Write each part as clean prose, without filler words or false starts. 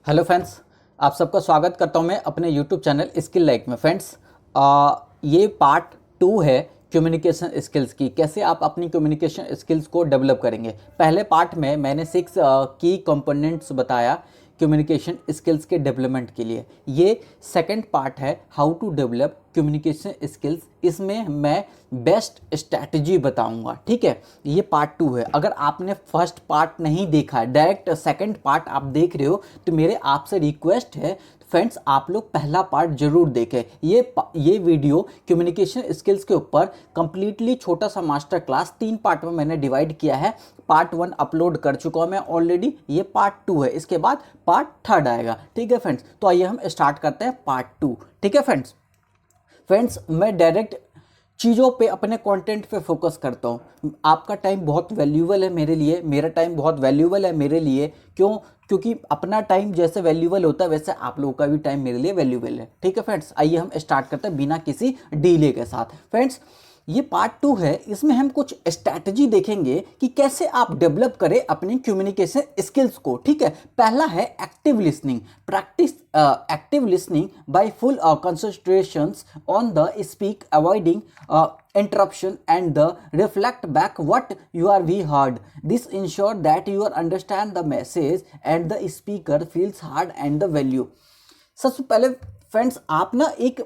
Hello friends, आप सबका स्वागत करता हूं मैं अपने यूट्यूब चैनल स्किल लाइक में। फ्रेंड्स, ये पार्ट 2 है कम्युनिकेशन स्किल्स की। कैसे आप अपनी कम्युनिकेशन स्किल्स को डेवलप करेंगे। पहले पार्ट में मैंने 6 की कंपोनेंट्स बताया कम्युनिकेशन स्किल्स के डेवलपमेंट के लिए। ये सेकंड पार्ट है how to develop communication skills. इसमें मैं बेस्ट स्ट्रैटेजी बताऊंगा। ठीक है, ये पार्ट 2 है। अगर आपने फर्स्ट पार्ट नहीं देखा है, डायरेक्ट सेकंड पार्ट आप देख रहे हो, तो मेरे आपसे रिक्वेस्ट है फ्रेंड्स, आप लोग पहला पार्ट जरूर देखें। ये वीडियो कम्युनिकेशन स्किल्स के ऊपर कंप्लीटली छोटा सा मास्टर क्लास 3 पार्ट में मैंने डिवाइड किया है। पार्ट 1 अपलोड कर चुका हूं मैं ऑलरेडी, ये पार्ट 2 है। इसके बाद पार्ट 3 आएगा। ठीक है फ्रेंड्स, तो आइए हम स्टार्ट करते हैं पार्ट 2। ठीक है फ्रेंड्स, मैं डायरेक्ट चीज़ों पे, अपने कंटेंट पे फोकस करता हूँ। आपका टाइम बहुत वैल्यूबल है मेरे लिए, मेरा टाइम बहुत वैल्यूबल है मेरे लिए। क्योंकि अपना टाइम जैसे वैल्यूबल होता है, वैसे आप लोगों का भी टाइम मेरे लिए वैल्यूबल है। ठीक है फ्रेंड्स, आइए हम स्टार्ट करते हैं बिना किसी डिले के साथ। फ्रेंड्स, ये पार्ट 2 है। इसमें हम कुछ स्ट्रैटेजी देखेंगे कि कैसे आप डेवलप करें अपनी कम्युनिकेशन स्किल्स को। ठीक है, पहला है active listening. Practice active listening by full concentrations on the speak, avoiding interruption and the reflect back what you are we heard. This ensure that you understand the message and the speaker feels heard and the value. सबसे पहले friends, आप ना एक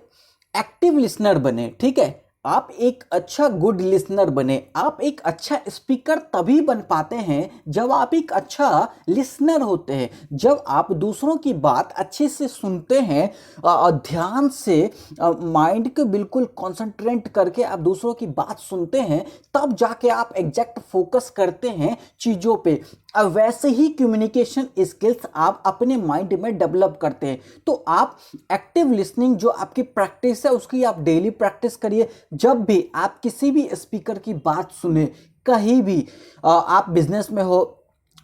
active listener बने। ठीक है, आप एक अच्छा गुड लिसनर बने। आप एक अच्छा स्पीकर तभी बन पाते हैं जब आप एक अच्छा लिसनर होते हैं। जब आप दूसरों की बात अच्छे से सुनते हैं, ध्यान से, माइंड को बिल्कुल कंसंट्रेट करके आप दूसरों की बात सुनते हैं, तब जाके आप एग्जैक्ट फोकस करते हैं चीज़ों पे। अब वैसे ही कम्युनिकेशन स्किल्स आप अपने माइंड में डेवलप करते हैं। तो आप एक्टिव लिसनिंग जो आपकी प्रैक्टिस है, उसकी आप डेली प्रैक्टिस करिए। जब भी आप किसी भी स्पीकर की बात सुने, कहीं भी, आप बिजनेस में हो,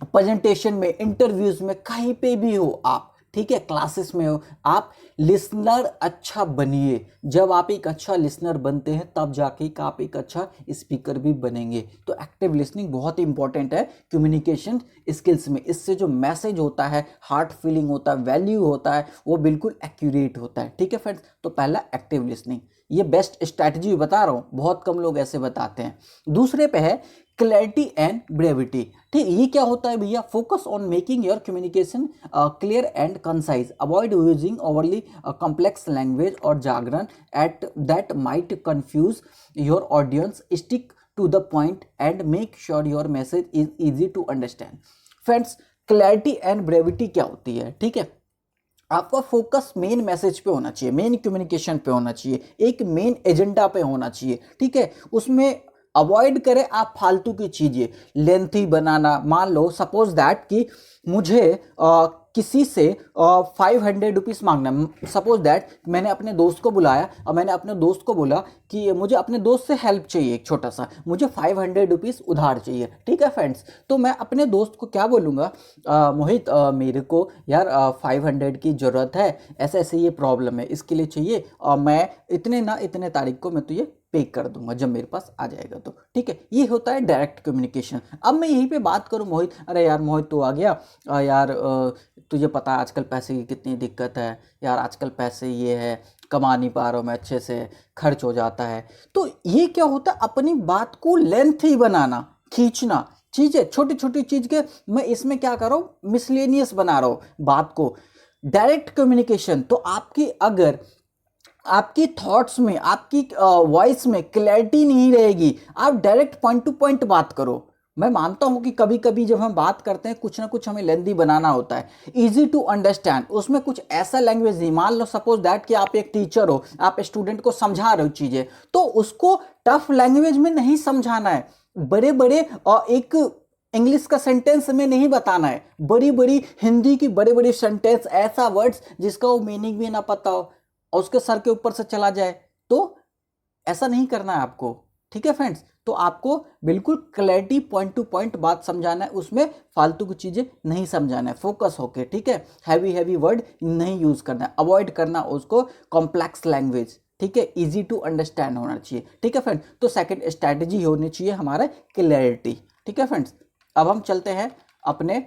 प्रेजेंटेशन में, इंटरव्यूज में, कहीं पे भी हो आप, ठीक है, क्लासेस में हो, आप लिसनर अच्छा बनिए। जब आप एक अच्छा लिसनर बनते हैं, तब जाके आप एक अच्छा स्पीकर भी बनेंगे। तो एक्टिव लिसनिंग बहुत इंपॉर्टेंट है कम्युनिकेशन स्किल्स में। इससे जो मैसेज होता है, हार्ट फीलिंग होता है, वैल्यू होता है, वो बिल्कुल एक्यूरेट होता है। ठीक है फ्रेंड्स, तो पहला एक्टिव लिसनिंग। ये बेस्ट स्ट्रैटेजी बता रहा हूं, बहुत कम लोग ऐसे बताते हैं। दूसरे पे है क्लैरिटी एंड ब्रेविटी। ठीक, ये क्या होता है भैया? Focus on making your communication clear and concise, avoid using overly complex language or jargon at that might confuse your audience. Stick to the point and make sure your message is easy to understand. Friends, clarity and brevity क्या होती है? ठीक है, आपका focus main message पे होना चाहिए, main communication पे होना चाहिए, एक मेन एजेंडा पे होना चाहिए। ठीक है, उसमें अवॉइड करें आप फालतू की चीजें, लेंथी बनाना। मान लो सपोज दैट कि मुझे किसी से 500 रुपीज़ मांगना। सपोज दैट मैंने अपने दोस्त को बुलाया और मैंने अपने दोस्त को बोला कि मुझे अपने दोस्त से हेल्प चाहिए, एक छोटा सा, मुझे 500 रुपीज़ उधार चाहिए। ठीक है फ्रेंड्स, तो मैं अपने दोस्त को क्या बोलूँगा? मोहित, मेरे को यार 500 की ज़रूरत है, ऐसे ऐसे ये प्रॉब्लम है, इसके लिए चाहिए, और मैं इतने ना इतने तारीख को मैं तुझे पे कर दूंगा जब मेरे पास आ जाएगा तो। ठीक है, ये होता है डायरेक्ट कम्युनिकेशन। अब मैं यहीं पे बात करूं, मोहित, अरे यार मोहित तो आ गया, यार तुझे पता है आजकल पैसे की कितनी दिक्कत है यार, आजकल पैसे ये है, कमा नहीं पा रहा हूँ मैं अच्छे से, खर्च हो जाता है। तो ये क्या होता है? अपनी बात को लेंथी बनाना, खींचना, चीज़ें छोटी छोटी चीज़ के मैं इसमें क्या कर रहा हूँ, मिसलेनियस बना रहा हूँ बात को। डायरेक्ट कम्युनिकेशन तो आपकी, अगर आपकी थॉट्स में, आपकी वॉइस में क्लैरिटी नहीं रहेगी, आप डायरेक्ट पॉइंट टू पॉइंट बात करो। मैं मानता हूं कि कभी कभी जब हम बात करते हैं, कुछ ना कुछ हमें लेंदी बनाना होता है, इजी टू अंडरस्टैंड। उसमें कुछ ऐसा लैंग्वेज नहीं, मान लो सपोज दैट कि आप एक टीचर हो, आप स्टूडेंट को समझा रहे हो चीजें, तो उसको टफ लैंग्वेज में नहीं समझाना है, बड़े बड़े एक इंग्लिश का सेंटेंस में नहीं बताना है, बड़ी बड़ी हिंदी की बड़े बड़े सेंटेंस, ऐसा वर्ड्स जिसका वो मीनिंग भी ना पता हो और उसके सर के ऊपर से चला जाए, तो ऐसा नहीं करना है आपको। ठीक है फ्रेंड्स, तो आपको बिल्कुल क्लैरिटी, पॉइंट टू पॉइंट बात समझाना है, उसमें फालतू की चीजें नहीं समझाना है, फोकस होके। ठीक है, हैवी हैवी वर्ड नहीं यूज करना है, अवॉइड करना उसको, कॉम्प्लेक्स लैंग्वेज। ठीक है, इजी टू अंडरस्टैंड होना चाहिए। ठीक है फ्रेंड्स, तो सेकंड स्ट्रैटेजी होनी चाहिए हमारा क्लैरिटी। ठीक है फ्रेंड्स, अब हम चलते हैं अपने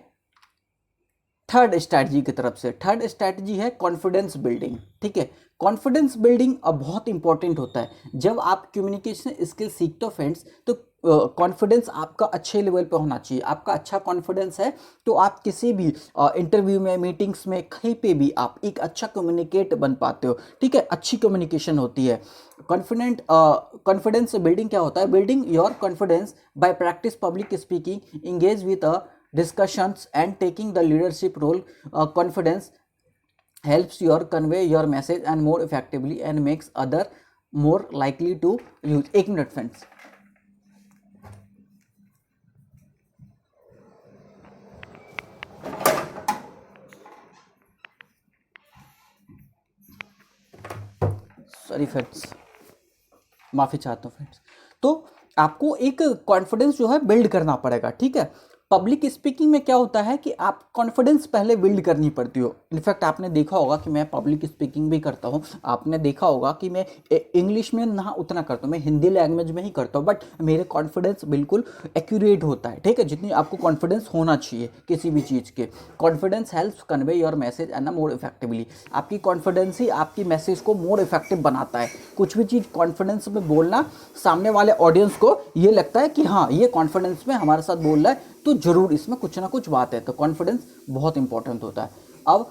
थर्ड स्ट्रैटेजी की तरफ से। थर्ड स्ट्रैटेजी है कॉन्फिडेंस बिल्डिंग। ठीक है, कॉन्फिडेंस बिल्डिंग अब बहुत इंपॉर्टेंट होता है। जब आप कम्युनिकेशन स्किल सीखते हो फ्रेंड्स, तो कॉन्फिडेंस आपका अच्छे लेवल पे होना चाहिए। आपका अच्छा कॉन्फिडेंस है तो आप किसी भी इंटरव्यू में, मीटिंग्स में, कहीं पे भी आप एक अच्छा कम्युनिकेट बन पाते हो। ठीक है, अच्छी कम्युनिकेशन होती है। कॉन्फिडेंस बिल्डिंग क्या होता है? Building your confidence by practice public speaking, engage with discussions and taking the leadership role. Confidence helps your convey your message and more effectively and makes other more likely to use। एक minute friends, sorry friends, माफ़ी चाहता हूँ friends. तो आपको एक confidence जो है build करना पड़ेगा। ठीक है, पब्लिक स्पीकिंग में क्या होता है कि आप कॉन्फिडेंस पहले बिल्ड करनी पड़ती हो। इनफैक्ट आपने देखा होगा कि मैं पब्लिक स्पीकिंग भी करता हूँ। आपने देखा होगा कि मैं इंग्लिश में ना उतना करता हूँ, मैं हिंदी लैंग्वेज में ही करता हूँ, बट मेरे कॉन्फिडेंस बिल्कुल एक्यूरेट होता है। ठीक है, जितनी आपको कॉन्फिडेंस होना चाहिए किसी भी चीज़ के। Confidence helps convey your message and more effectively. आपकी कॉन्फिडेंस ही आपकी मैसेज को मोर इफेक्टिव बनाता है। कुछ भी चीज़ कॉन्फिडेंस में बोलना, सामने वाले ऑडियंस को ये लगता है कि हाँ, ये कॉन्फिडेंस में हमारे साथ बोल रहा है, तो जरूर इसमें कुछ ना कुछ बात है। तो कॉन्फिडेंस बहुत इंपॉर्टेंट होता है। अब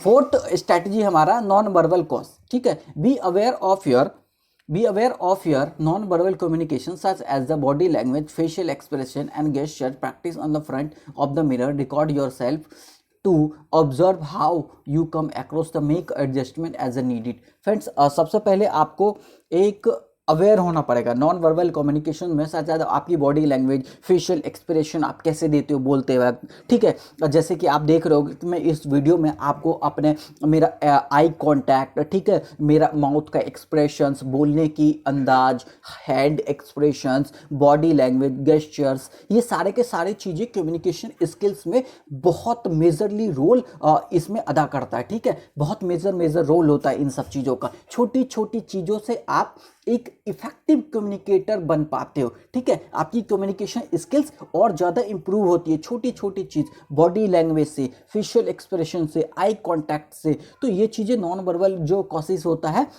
फोर्थ स्ट्रैटेजी हमारा नॉन वर्बल कॉज। ठीक है, be aware of your non verbal communication such as the body language, facial expression and gesture. Practice on the front of the mirror, record yourself to observe how you come across the make adjustment as a needed. Friends, सबसे पहले आपको एक aware होना पड़ेगा non verbal communication में। साथ साथ आपकी बॉडी लैंग्वेज, फेशियल एक्सप्रेशन आप कैसे देते हो बोलते वक्त। ठीक है, जैसे कि आप देख रहे हो कि मैं इस वीडियो में आपको अपने मेरा आई कांटेक्ट, ठीक है, मेरा माउथ का एक्सप्रेशंस, बोलने की अंदाज, hand expressions, body language, gestures, ये सारे के सारे चीज़ें कम्युनिकेशन स्किल्स में बहुत मेजरली रोल इसमें अदा करता है। ठीक है, बहुत मेजर रोल होता है इन सब चीज़ों का। छोटी छोटी चीज़ों से आप एक इफेक्टिव कम्युनिकेटर बन पाते हो। ठीक है, आपकी कम्युनिकेशन स्किल्स और ज़्यादा इंप्रूव होती है छोटी छोटी चीज़, बॉडी लैंग्वेज से, फेशियल एक्सप्रेशन से, आई कांटेक्ट से। तो ये चीज़ें नॉन वर्बल जो कॉसेस होता है,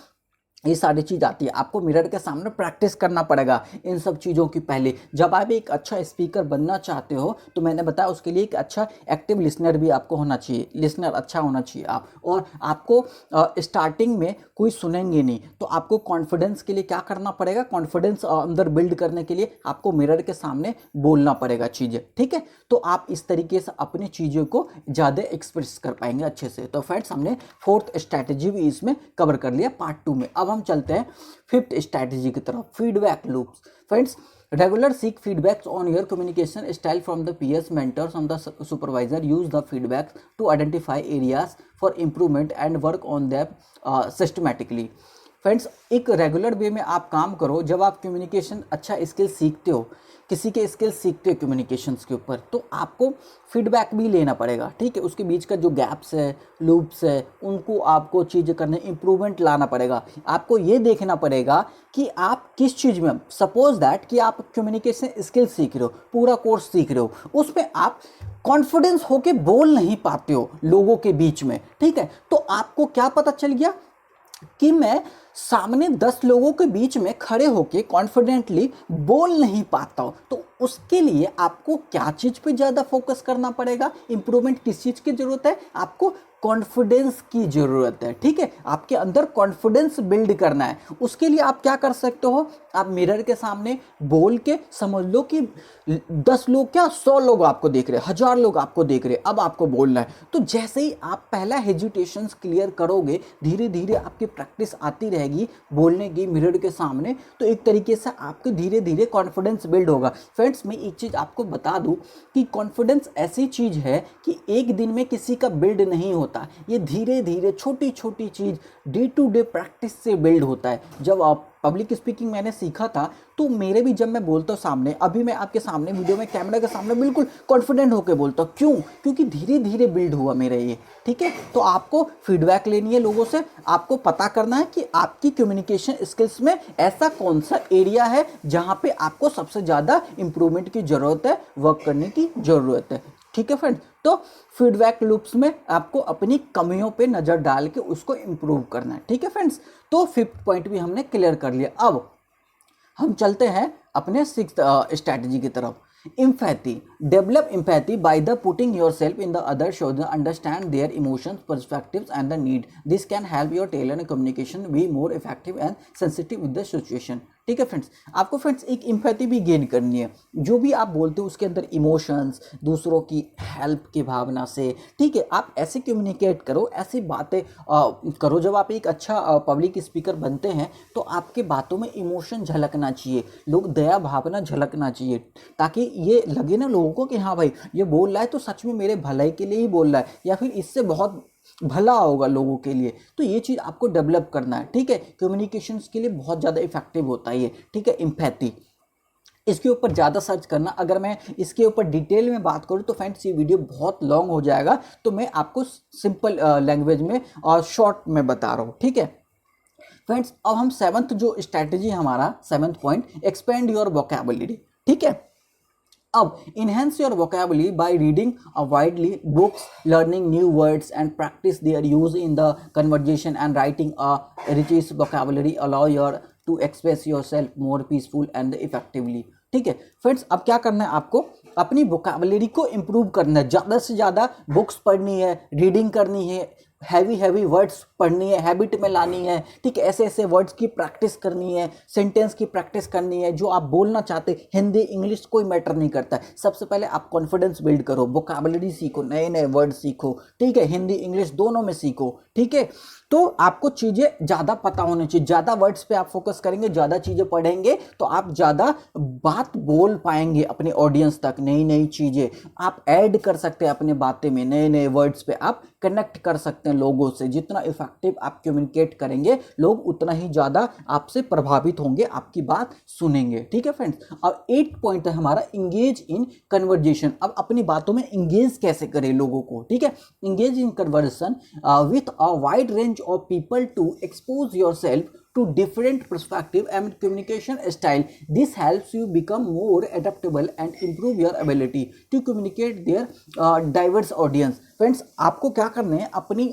ये सारी चीज़ आती है। आपको मिरर के सामने प्रैक्टिस करना पड़ेगा इन सब चीज़ों की पहले। जब आप एक अच्छा स्पीकर बनना चाहते हो, तो मैंने बताया उसके लिए एक अच्छा एक्टिव लिसनर भी आपको होना चाहिए। लिसनर अच्छा होना चाहिए आप। और आपको स्टार्टिंग में कोई सुनेंगे नहीं, तो आपको कॉन्फिडेंस के लिए क्या करना पड़ेगा? कॉन्फिडेंस अंदर बिल्ड करने के लिए आपको मिरर के सामने बोलना पड़ेगा चीज़ें। ठीक है, तो आप इस तरीके से अपनी चीज़ों को ज़्यादा एक्सप्रेस कर पाएंगे अच्छे से। तो फ्रेंड्स, हमने फोर्थ स्ट्रैटेजी भी इसमें कवर कर लिया पार्ट 2 में। अब हम चलते हैं फिफ्थ स्ट्रैटेजी की तरफ, feedback loops. Friends, regular seek feedbacks on your communication style from the peers, mentors on the supervisor. Use the feedback to identify areas for improvement and work on them systematically. Friends, एक regular way में आप काम करो। जब आप communication अच्छा skill सीखते हो, किसी के स्किल सीखते हो कम्युनिकेशंस के ऊपर, तो आपको फीडबैक भी लेना पड़ेगा। ठीक है, उसके बीच का जो गैप्स है, लूप्स है, उनको आपको चीज़ें करने, इम्प्रूवमेंट लाना पड़ेगा। आपको ये देखना पड़ेगा कि आप किस चीज़ में, सपोज दैट कि आप कम्युनिकेशन स्किल सीख रहे हो, पूरा कोर्स सीख रहे हो, उसमें आप कॉन्फिडेंस होके बोल नहीं पाते हो लोगों के बीच में। ठीक है, तो आपको क्या पता चल गया कि मैं सामने 10 लोगों के बीच में खड़े होके कॉन्फिडेंटली बोल नहीं पाता हूं। तो उसके लिए आपको क्या चीज पे ज्यादा फोकस करना पड़ेगा? इंप्रूवमेंट किस चीज की जरूरत है? आपको कॉन्फिडेंस की जरूरत है। ठीक है, आपके अंदर कॉन्फिडेंस बिल्ड करना है। उसके लिए आप क्या कर सकते हो? आप मिरर के सामने बोल के समझ लो कि 10 लोग क्या 100 लोग आपको देख रहे हैं, 1000 लोग आपको देख रहे हैं, अब आपको बोलना है। तो जैसे ही आप पहला हेजिटेशंस क्लियर करोगे, धीरे धीरे आपकी प्रैक्टिस आती रहेगी बोलने की मिरर के सामने, तो एक तरीके से आपके धीरे धीरे कॉन्फिडेंस बिल्ड होगा। फ्रेंड्स, मैं एक चीज़ आपको बता दूं कि कॉन्फिडेंस ऐसी चीज़ है कि एक दिन में किसी का बिल्ड नहीं होता। ये धीरे धीरे छोटी छोटी चीज़ डे टू डे प्रैक्टिस से बिल्ड होता है। जब आप पब्लिक स्पीकिंग मैंने सीखा था, तो मेरे भी जब मैं बोलता हूँ सामने, अभी मैं आपके सामने वीडियो में कैमरा के सामने बिल्कुल कॉन्फिडेंट होकर बोलता हूँ। क्यों? क्योंकि धीरे धीरे बिल्ड हुआ मेरा ये। ठीक है, तो आपको फीडबैक लेनी है लोगों से। आपको पता करना है कि आपकी कम्युनिकेशन स्किल्स में ऐसा कौन सा एरिया है जहाँ पे आपको सबसे ज़्यादा इंप्रूवमेंट की ज़रूरत है, वर्क करने की ज़रूरत है। ठीक है फ्रेंड्स। तो फीडबैक लूप्स में आपको अपनी कमियों पे नज़र डाल के उसको इम्प्रूव करना है, ठीक है फ्रेंड्स। तो 5th पॉइंट भी हमने क्लियर कर लिया। अब हम चलते हैं अपने 6th स्ट्रैटेजी की तरफ। Empathy. Develop empathy by the putting yourself in the other shoes, understand their emotions, perspectives, and the need. This can help your tailored communication be more effective and sensitive with the situation. ठीक है friends, आपको friends एक empathy भी gain करनी है। जो भी आप बोलते हो उसके अंदर इमोशंस, दूसरों की हेल्प की भावना से, ठीक है, आप ऐसे कम्युनिकेट करो, ऐसी बातें करो। जब आप एक अच्छा पब्लिक स्पीकर बनते हैं तो आपके बातों में इमोशन झलकना चाहिए, लोग दया भावना झलकना चाहिए, ताकि ये लगे ना लोगों को कि हाँ भाई ये बोल रहा है तो सच में मेरे भलाई के लिए ही बोल रहा है, या फिर इससे बहुत भला होगा लोगों के लिए। तो ये चीज़ आपको डेवलप करना है, ठीक है। कम्युनिकेशंस के लिए बहुत ज़्यादा इफेक्टिव होता है ये, ठीक है, एम्पैथी। इसके ऊपर ज़्यादा सर्च करना, अगर मैं इसके ऊपर डिटेल में बात करूँ तो फ्रेंड्स ये वीडियो बहुत लॉन्ग हो जाएगा, तो मैं आपको सिंपल लैंग्वेज में और शॉर्ट में बता रहा हूँ, ठीक है फ्रेंड्स। अब हम 7th जो स्ट्रैटेजी हमारा 7th point, expand your vocabulary, ठीक है। अब enhance your vocabulary by reading widely books, learning new words and practice their use in the conversation, and writing a rich vocabulary allow your to express yourself more peaceful and effectively। ठीक है friends, अब क्या करना है, आपको अपनी vocabulary को improve करना है, ज़्यादा से ज़्यादा बुक्स पढ़नी है, रीडिंग करनी है, हैवी वर्ड्स पढ़नी है, हैबिट में लानी है, ठीक है। ऐसे ऐसे वर्ड्स की प्रैक्टिस करनी है, सेंटेंस की प्रैक्टिस करनी है, जो आप बोलना चाहते हैं, हिंदी इंग्लिश कोई मैटर नहीं करता है। सबसे पहले आप कॉन्फिडेंस बिल्ड करो, वोकैबुलरी सीखो, नए नए वर्ड सीखो, ठीक है, हिंदी इंग्लिश दोनों में सीखो, ठीक है। तो आपको चीज़ें ज़्यादा पता होनी चाहिए, ज़्यादा वर्ड्स पे आप फोकस करेंगे, ज़्यादा चीज़ें पढ़ेंगे तो आप ज़्यादा बात बोल पाएंगे अपने ऑडियंस तक। नई नई चीज़ें आप ऐड कर सकते हैं अपने बातें में, नए नए वर्ड्स पे आप कनेक्ट कर सकते हैं लोगों से। जितना इफेक्टिव आप कम्युनिकेट करेंगे, लोग उतना ही ज़्यादा आपसे प्रभावित होंगे, आपकी बात सुनेंगे, ठीक है फ्रेंड्स। अब 8th पॉइंट है हमारा, इंगेज इन कन्वर्जेशन। अब अपनी बातों में इंगेज कैसे करें लोगों को, ठीक है। Engage in conversation with a wide range of people to expose yourself to different perspective and communication style. This helps you become more adaptable and improve your ability to communicate their diverse audience. Friends, आपको क्या करना है, अपनी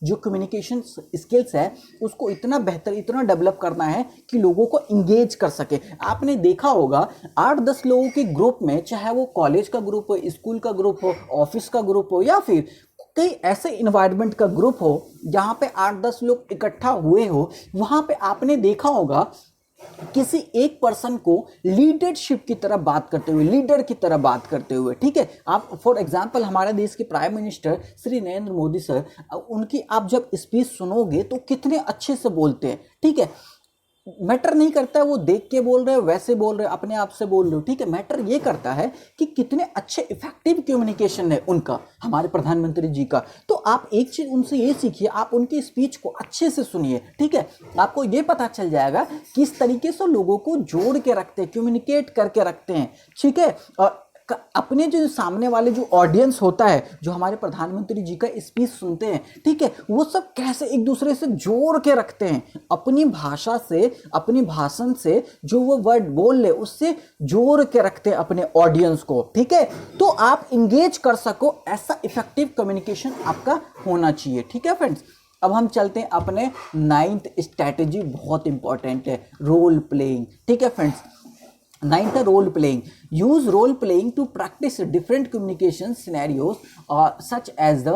जो communication skills है उसको इतना बेहतर, इतना डेवलप करना है कि लोगों को इंगेज कर सके। आपने देखा होगा 8-10 लोगों के ग्रुप में, चाहे वो कॉलेज का ग्रुप हो, स्कूल का ग्रुप हो, ऑफिस का ग्रुप हो, या फिर कई ऐसे इन्वायरमेंट का ग्रुप हो जहाँ पे 8-10 लोग इकट्ठा हुए हो, वहाँ पे आपने देखा होगा किसी एक पर्सन को लीडरशिप की तरह बात करते हुए, लीडर की तरह बात करते हुए, ठीक है। आप फॉर एग्जांपल हमारे देश के prime minister Shri Narendra Modi sir, उनकी आप जब स्पीच सुनोगे तो कितने अच्छे से बोलते हैं, ठीक है। मैटर नहीं करता है वो देख के बोल रहे हो, वैसे बोल रहे हो, अपने आप से बोल रहे हो, ठीक है। मैटर ये करता है कि कितने अच्छे इफेक्टिव कम्युनिकेशन है उनका, हमारे प्रधानमंत्री जी का। तो आप एक चीज उनसे ये सीखिए, आप उनकी स्पीच को अच्छे से सुनिए, ठीक है। आपको ये पता चल जाएगा किस तरीके से लोगों को जोड़ के रखते हैं, कम्युनिकेट करके रखते हैं, ठीक है। और अपने जो सामने वाले जो ऑडियंस होता है, जो हमारे प्रधानमंत्री जी का स्पीच सुनते हैं, ठीक है, वो सब कैसे एक दूसरे से जोड़ के रखते हैं, अपनी भाषा से, अपनी भाषण से जो वो वर्ड बोल ले उससे जोड़ के रखते हैं अपने ऑडियंस को, ठीक है। तो आप इंगेज कर सको, ऐसा इफेक्टिव कम्युनिकेशन आपका होना चाहिए, ठीक है फ्रेंड्स। अब हम चलते हैं अपने 9th स्ट्रैटेजी, बहुत इंपॉर्टेंट है, रोल प्लेइंग, ठीक है friends. 9th role playing. Use role playing to practice different communication scenarios such as the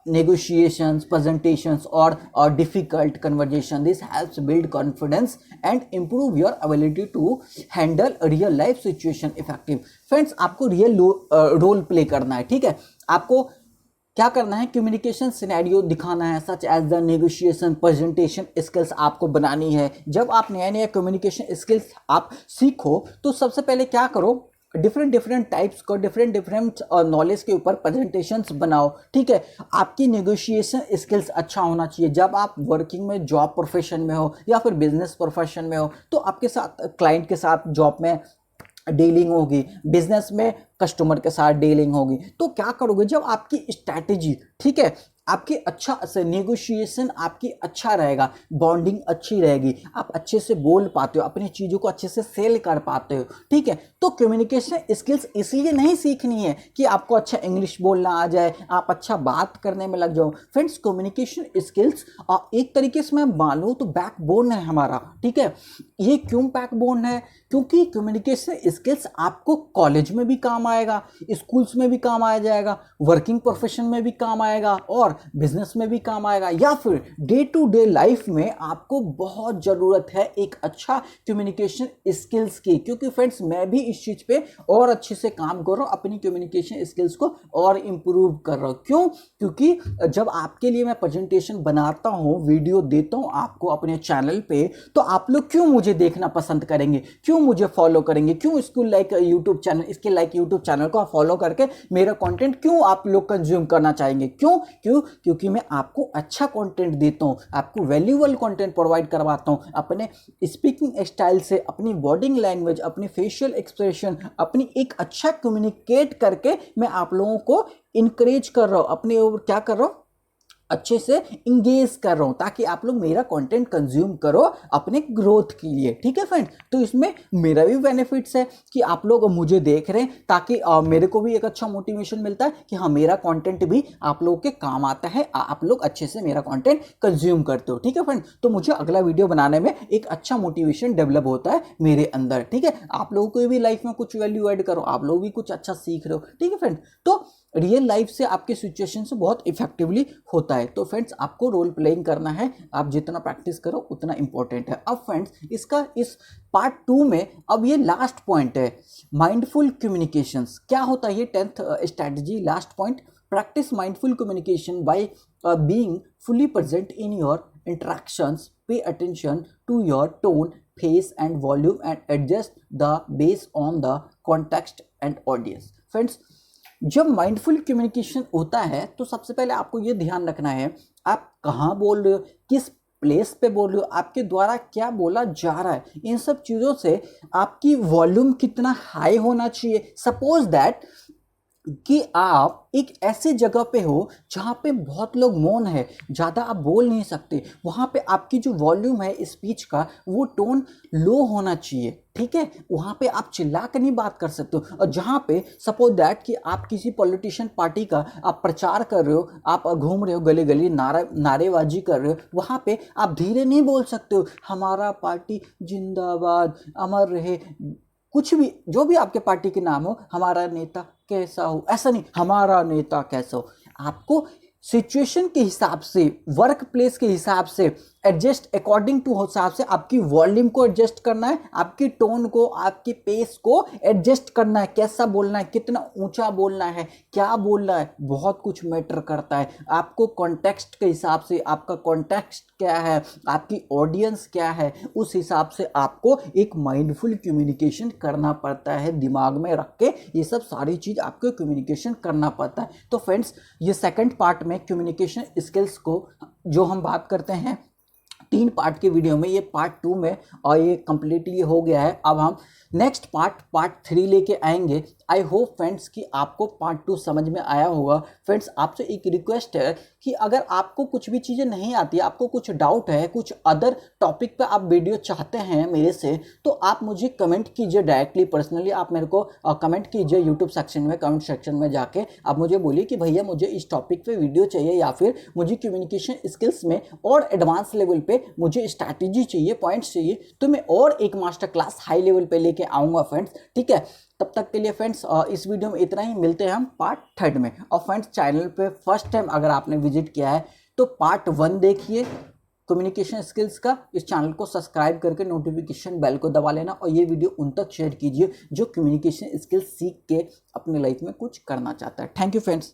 negotiations, presentations, or difficult conversation. This helps build confidence and improve your ability to handle a real life situation effective. Friends, आपको real role play करना है, ठीक है। आपको क्या करना है, communication scenario दिखाना है, such as the negotiation, presentation skills आपको बनानी है। जब आप नया नया कम्युनिकेशन स्किल्स आप सीखो तो सबसे पहले क्या करो, डिफरेंट टाइप्स को, डिफरेंट नॉलेज के ऊपर प्रेजेंटेशंस बनाओ, ठीक है। आपकी नेगोशिएशन स्किल्स अच्छा होना चाहिए। जब आप वर्किंग में, जॉब प्रोफेशन में हो या फिर बिजनेस प्रोफेशन में हो, तो आपके साथ क्लाइंट के साथ जॉब में डीलिंग होगी, बिजनेस में कस्टमर के साथ डीलिंग होगी। तो क्या करोगे, जब आपकी स्ट्रैटेजी, ठीक है, आपकी अच्छा से नेगोशिएशन आपकी अच्छा रहेगा, बॉन्डिंग अच्छी रहेगी, आप अच्छे से बोल पाते हो, अपनी चीज़ों को अच्छे से सेल कर पाते हो, ठीक है। तो कम्युनिकेशन स्किल्स इसलिए नहीं सीखनी है कि आपको अच्छा इंग्लिश बोलना आ जाए, आप अच्छा बात करने में लग जाओ। फ्रेंड्स, कम्युनिकेशन स्किल्स एक तरीके से मैं मानूँ तो बैकबोन है हमारा, ठीक है। ये क्यों बैकबोन है? क्योंकि कम्युनिकेशन स्किल्स आपको कॉलेज में भी काम आएगा, स्कूल्स में भी काम आ जाएगा, वर्किंग प्रोफेशन में भी काम आएगा और बिजनेस में भी काम आएगा, या फिर डे टू डे लाइफ में आपको बहुत ज़रूरत है एक अच्छा कम्युनिकेशन स्किल्स की। क्योंकि फ्रेंड्स, मैं भी इस चीज़ पे और अच्छे से काम कर रहा हूँ, अपनी कम्युनिकेशन स्किल्स को और इम्प्रूव कर रहा हूँ। क्यों? क्योंकि जब आपके लिए मैं प्रेजेंटेशन बनाता हूँ, वीडियो देता हूँ आपको अपने चैनल पे, तो आप लोग क्यों मुझे देखना पसंद करेंगे, क्यों मुझे फॉलो करेंगे, क्यों स्कूल लाइक यूट्यूब चैनल, इसके लाइक यूट्यूब चैनल को फॉलो करके मेरा कंटेंट क्यों आप लोग कंज्यूम करना चाहेंगे? क्योंकि मैं आपको अच्छा कंटेंट देता हूं, आपको वैल्यूएबल कंटेंट प्रोवाइड करवाता हूं, अपने स्पीकिंग स्टाइल से, अपनी बॉडी लैंग्वेज, अपनी फेशियल एक्सप्रेशन, अपनी एक अच्छा कम्युनिकेट करके मैं आप लोगों को इनकरेज कर रहा हूं, अपने ऊपर क्या कर रहा हूं, अच्छे से इंगेज कर रहा हूं, ताकि आप लोग मेरा कंटेंट कंज्यूम करो अपने ग्रोथ के लिए, ठीक है फ्रेंड। तो इसमें मेरा भी बेनिफिट्स है कि आप लोग मुझे देख रहे हैं, ताकि मेरे को भी एक अच्छा मोटिवेशन मिलता है कि हाँ, मेरा कंटेंट भी आप लोगों के काम आता है, आप लोग अच्छे से मेरा कंटेंट कंज्यूम करते हो, ठीक है फ्रेंड। तो मुझे अगला वीडियो बनाने में एक अच्छा मोटिवेशन डेवलप होता है मेरे अंदर, ठीक है। आप लोगों को भी लाइफ में कुछ वैल्यू ऐड करो, आप लोग भी कुछ अच्छा सीख रहे हो, ठीक है फ्रेंड। तो रियल लाइफ से आपके सिचुएशन से बहुत इफेक्टिवली होता है। तो फ्रेंड्स, आपको रोल प्लेइंग करना है, आप जितना प्रैक्टिस करो उतना इंपॉर्टेंट है। अब फ्रेंड्स, इस पार्ट 2 में अब ये लास्ट पॉइंट है, माइंडफुल कम्युनिकेशंस। क्या होता है ये 10th strategy, last point, practice mindful communication by being fully present in your interactions, pay attention to your tone, face and volume and adjust the base on the context and audience. Friends, जब mindful communication होता है तो सबसे पहले आपको यह ध्यान रखना है, आप कहाँ बोल रहे हो, किस प्लेस पे बोल रहे हो, आपके द्वारा क्या बोला जा रहा है, इन सब चीज़ों से आपकी वॉल्यूम कितना हाई होना चाहिए। सपोज दैट कि आप एक ऐसे जगह पे हो जहाँ पे बहुत लोग मौन है, ज़्यादा आप बोल नहीं सकते, वहाँ पे आपकी जो वॉल्यूम है स्पीच का, वो टोन लो होना चाहिए, ठीक है। वहाँ पे आप चिल्ला कर नहीं बात कर सकते हो। और जहाँ पे सपोज दैट कि आप किसी पॉलिटिशियन पार्टी का आप प्रचार कर रहे हो, आप घूम रहे हो गली गली, नारेबाजी कर रहे हो, वहाँ पे आप धीरे नहीं बोल सकते हो, हमारा पार्टी जिंदाबाद, अमर रहे, कुछ भी, जो भी आपके पार्टी के नाम हो, हमारा नेता कैसा हो, ऐसा नहीं, हमारा नेता कैसा हो। आपको सिचुएशन के हिसाब से, वर्क प्लेस के हिसाब से एडजस्ट, अकॉर्डिंग टू हिसाब से आपकी वॉल्यूम को एडजस्ट करना है, आपकी टोन को, आपके पेस को एडजस्ट करना है, कैसा बोलना है, कितना ऊंचा बोलना है, क्या बोलना है, बहुत कुछ मैटर करता है। आपको कॉन्टेक्स्ट के हिसाब से, आपका कॉन्टेक्स्ट क्या है, आपकी ऑडियंस क्या है, उस हिसाब से आपको एक माइंडफुल कम्युनिकेशन करना पड़ता है, दिमाग में रख के ये सब सारी चीज़ आपको कम्युनिकेशन करना पड़ता है। तो फ्रेंड्स, ये सेकंड पार्ट में कम्युनिकेशन स्किल्स को जो हम बात करते हैं 3 पार्ट के वीडियो में, ये पार्ट 2 में, और ये कंप्लीटली हो गया है। अब हम नेक्स्ट पार्ट 3 लेके आएंगे। आई होप फ्रेंड्स कि आपको पार्ट 2 समझ में आया होगा। फ्रेंड्स, आपसे एक रिक्वेस्ट है कि अगर आपको कुछ भी चीज़ें नहीं आती, आपको कुछ डाउट है, कुछ अदर टॉपिक पे आप वीडियो चाहते हैं मेरे से, तो आप मुझे कमेंट कीजिए डायरेक्टली, पर्सनली आप मेरे को कमेंट कीजिए यूट्यूब सेक्शन में, कमेंट सेक्शन में जाके आप मुझे बोलिए कि भैया मुझे इस टॉपिक पे वीडियो चाहिए, या फिर मुझे कम्युनिकेशन स्किल्स में और एडवांस लेवल पे मुझे स्ट्रैटेजी चाहिए, पॉइंट्स चाहिए, तो मैं और एक मास्टर क्लास हाई लेवल पे लेके आऊँगा फ्रेंड्स, ठीक है। तब तक के लिए फ्रेंड्स, इस वीडियो में इतना ही, मिलते हैं हम पार्ट 3 में। और फ्रेंड्स, चैनल पे फर्स्ट टाइम अगर आपने विजिट किया है तो पार्ट 1 देखिए कम्युनिकेशन स्किल्स का, इस चैनल को सब्सक्राइब करके नोटिफिकेशन बेल को दबा लेना, और ये वीडियो उन तक शेयर कीजिए जो कम्युनिकेशन स्किल्स सीख के अपने लाइफ में कुछ करना चाहता है। Thank you friends.